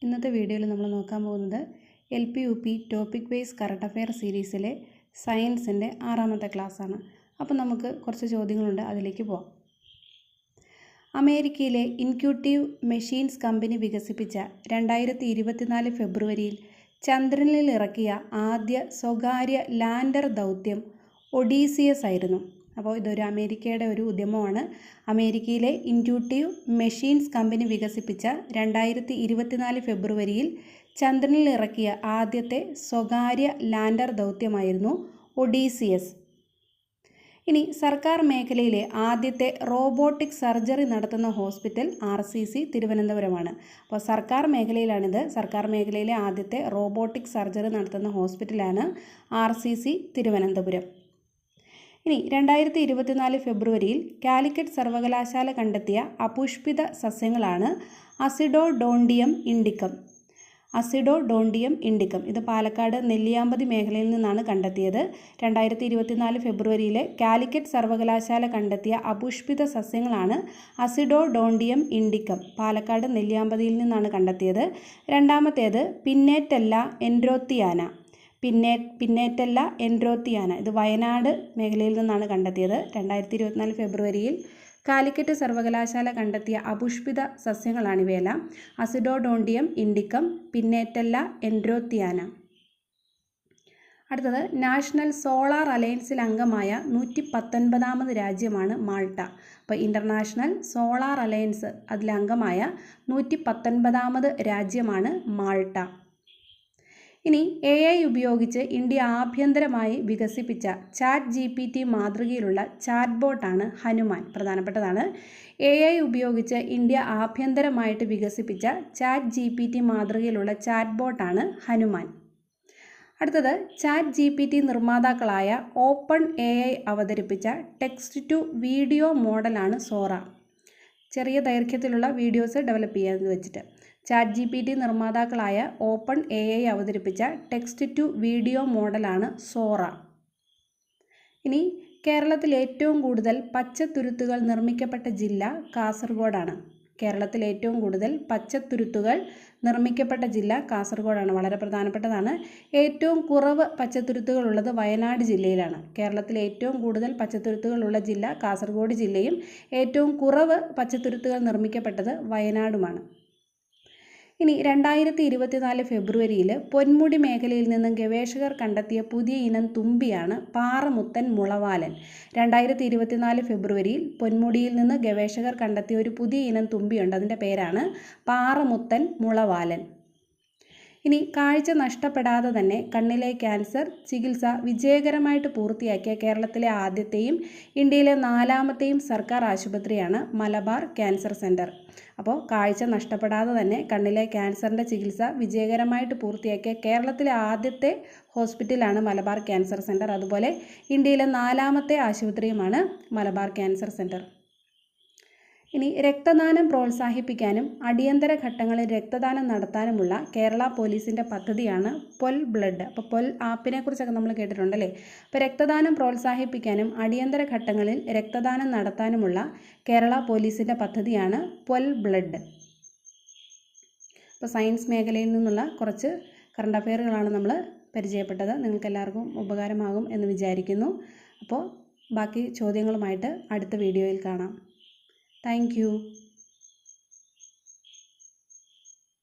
ഇന്നത്തെ വീഡിയോയിൽ നമ്മൾ നോക്കാൻ പോകുന്നത് LP-UP topic wise current affair സീരീസിലെ സയൻസിൻ്റെ 6ാമത്തെ ക്ലാസ്സാണ്. അപ്പോൾ നമുക്ക് കുറച്ച് ചോദ്യങ്ങളുണ്ട്, അതിലേക്ക് പോകാം. അമേരിക്കയിലെ ഇൻക്യൂട്ടീവ് മെഷീൻസ് കമ്പനി വികസിപ്പിച്ച 2024 ഫെബ്രുവരിയിൽ ചന്ദ്രനിൽ ഇറക്കിയ ആദ്യ സ്വകാര്യ ലാൻഡർ ദൗത്യം ഒഡീസിയസ് ആയിരുന്നു. അപ്പോൾ ഇതൊരു അമേരിക്കയുടെ ഒരു ഉദ്യമമാണ്. അമേരിക്കയിലെ ഇൻക്യൂട്ടീവ് മെഷീൻസ് കമ്പനി വികസിപ്പിച്ച 2024 ഫെബ്രുവരിയിൽ ചന്ദ്രനിൽ ഇറക്കിയ ആദ്യത്തെ സ്വകാര്യ ലാൻഡർ ദൗത്യമായിരുന്നു ഒഡീസിയസ്. ഇനി സർക്കാർ മേഖലയിലെ ആദ്യത്തെ റോബോട്ടിക് സർജറി നടത്തുന്ന ഹോസ്പിറ്റൽ RCC തിരുവനന്തപുരമാണ്. അപ്പോൾ സർക്കാർ മേഖലയിലാണിത്. സർക്കാർ മേഖലയിലെ ആദ്യത്തെ റോബോട്ടിക് സർജറി നടത്തുന്ന ഹോസ്പിറ്റലാണ് RCC തിരുവനന്തപുരം. ഇനി 2024 ഫെബ്രുവരിയിൽ കാലിക്കറ്റ് സർവകലാശാല കണ്ടെത്തിയ അപുഷ്പിത സസ്യങ്ങളാണ് അസിഡോഡോണ്ടിയം ഇൻഡിക്കം. ഇത് പാലക്കാട് നെല്ലിയാമ്പതി മേഖലയിൽ നിന്നാണ് കണ്ടെത്തിയത്. 2024 ഫെബ്രുവരിയിലെ കാലിക്കറ്റ് സർവകലാശാല കണ്ടെത്തിയ അപുഷ്പിത സസ്യങ്ങളാണ് അസിഡോഡോണ്ടിയം ഇൻഡിക്കം. പാലക്കാട് നെല്ലിയാമ്പതിയിൽ നിന്നാണ് കണ്ടെത്തിയത്. രണ്ടാമത്തേത് പിന്നേറ്റല്ല എൻഡ്രോത്തിയാന. ഇത് വയനാട് മേഖലയിൽ നിന്നാണ് കണ്ടെത്തിയത്. 2024 ഫെബ്രുവരിയിൽ കാലിക്കറ്റ് സർവകലാശാല കണ്ടെത്തിയ അപുഷ്പിത സസ്യങ്ങളാണിവയെല്ലാം. അസിഡോഡോണ്ടിയം ഇൻഡിക്കം, പിന്നേറ്റല്ല എൻഡ്രോത്തിയാന. അടുത്തത് നാഷണൽ സോളാർ അലയൻസിൽ അംഗമായ 119ാമത് രാജ്യമാണ് മാൾട്ട. അപ്പോൾ ഇൻ്റർനാഷണൽ സോളാർ അലയൻസ് അതിലംഗമായ 119ാമത് രാജ്യമാണ് മാൾട്ട. ഇനി AI ഉപയോഗിച്ച് ഇന്ത്യ ആഭ്യന്തരമായി വികസിപ്പിച്ച ChatGPT മാതൃകയിലുള്ള ചാറ്റ് ബോട്ടാണ് ഹനുമാൻ. പ്രധാനപ്പെട്ടതാണ്. AI ഉപയോഗിച്ച് ഇന്ത്യ ആഭ്യന്തരമായിട്ട് വികസിപ്പിച്ച ChatGPT മാതൃകയിലുള്ള ചാറ്റ് ബോട്ടാണ് ഹനുമാൻ. അടുത്തത് ChatGPT നിർമ്മാതാക്കളായ OpenAI അവതരിപ്പിച്ച ടെക്സ്റ്റ് ടു വീഡിയോ മോഡലാണ് സോറ. ചെറിയ ദൈർഘ്യത്തിലുള്ള വീഡിയോസ് ഡെവലപ്പ് ചെയ്യാമെന്ന് വെച്ചിട്ട് ChatGPT നിർമ്മാതാക്കളായ OpenAI അവതരിപ്പിച്ച ടെക്സ്റ്റ് ടു വീഡിയോ മോഡലാണ് സോറ. ഇനി കേരളത്തിൽ ഏറ്റവും കൂടുതൽ പച്ചത്തുരുത്തുകൾ നിർമ്മിക്കപ്പെട്ട ജില്ല കാസർഗോഡാണ്. കേരളത്തിൽ ഏറ്റവും കൂടുതൽ പച്ചത്തുരുത്തുകൾ നിർമ്മിക്കപ്പെട്ട ജില്ല കാസർഗോഡാണ്. വളരെ പ്രധാനപ്പെട്ടതാണ്. ഏറ്റവും കുറവ് പച്ചത്തുരുത്തുകൾ ഉള്ളത് വയനാട് ജില്ലയിലാണ്. കേരളത്തിൽ ഏറ്റവും കൂടുതൽ പച്ചത്തുരുത്തുകളുള്ള ജില്ല കാസർഗോഡ് ജില്ലയും ഏറ്റവും കുറവ് പച്ചത്തുരുത്തുകൾ നിർമ്മിക്കപ്പെട്ടത് വയനാടുമാണ്. ഇനി 2024 ഫെബ്രുവരിയിൽ പൊന്മുടി മേഖലയിൽ നിന്നും ഗവേഷകർ കണ്ടെത്തിയ പുതിയ ഇനം തുമ്പിയാണ് പാറമുത്തൻ മുളവാലൻ. 2024 ഫെബ്രുവരിയിൽ പൊന്മുടിയിൽ നിന്ന് ഗവേഷകർ കണ്ടെത്തിയ ഒരു പുതിയ ഇനം തുമ്പിയുണ്ട്. അതിൻ്റെ പേരാണ് പാറമുത്തൻ മുളവാലൻ. ഇനി കാഴ്ച നഷ്ടപ്പെടാതെ തന്നെ കണ്ണിലെ ക്യാൻസർ ചികിത്സ വിജയകരമായിട്ട് പൂർത്തിയാക്കിയ കേരളത്തിലെ ആദ്യത്തെയും ഇന്ത്യയിലെ 4ാമത്തെയും സർക്കാർ ആശുപത്രിയാണ് മലബാർ ക്യാൻസർ സെൻറ്റർ. അപ്പോൾ കാഴ്ച നഷ്ടപ്പെടാതെ തന്നെ കണ്ണിലെ ക്യാൻസറിൻ്റെ ചികിത്സ വിജയകരമായിട്ട് പൂർത്തിയാക്കിയ കേരളത്തിലെ ആദ്യത്തെ ഹോസ്പിറ്റലാണ് മലബാർ ക്യാൻസർ സെൻറ്റർ. അതുപോലെ ഇന്ത്യയിലെ 4ാമത്തെ ആശുപത്രിയുമാണ് മലബാർ ക്യാൻസർ സെൻറ്റർ. ഇനി രക്തദാനം പ്രോത്സാഹിപ്പിക്കാനും അടിയന്തര ഘട്ടങ്ങളിൽ രക്തദാനം നടത്താനുമുള്ള കേരള പോലീസിൻ്റെ പദ്ധതിയാണ് പൊൽ ബ്ലഡ്. അപ്പോൾ പൊൽ ആപ്പിനെ കുറിച്ചൊക്കെ നമ്മൾ കേട്ടിട്ടുണ്ടല്ലേ. അപ്പോൾ രക്തദാനം പ്രോത്സാഹിപ്പിക്കാനും അടിയന്തര ഘട്ടങ്ങളിൽ രക്തദാനം നടത്താനുമുള്ള കേരള പോലീസിൻ്റെ പദ്ധതിയാണ് പൊൽ ബ്ലഡ്. അപ്പോൾ സയൻസ് മേഖലയിൽ നിന്നുള്ള കുറച്ച് കറണ്ട് അഫെയറുകളാണ് നമ്മൾ പരിചയപ്പെട്ടത്. നിങ്ങൾക്കെല്ലാവർക്കും ഉപകാരമാകും എന്ന് വിചാരിക്കുന്നു. അപ്പോൾ ബാക്കി ചോദ്യങ്ങളുമായിട്ട് അടുത്ത വീഡിയോയിൽ കാണാം. Thank you.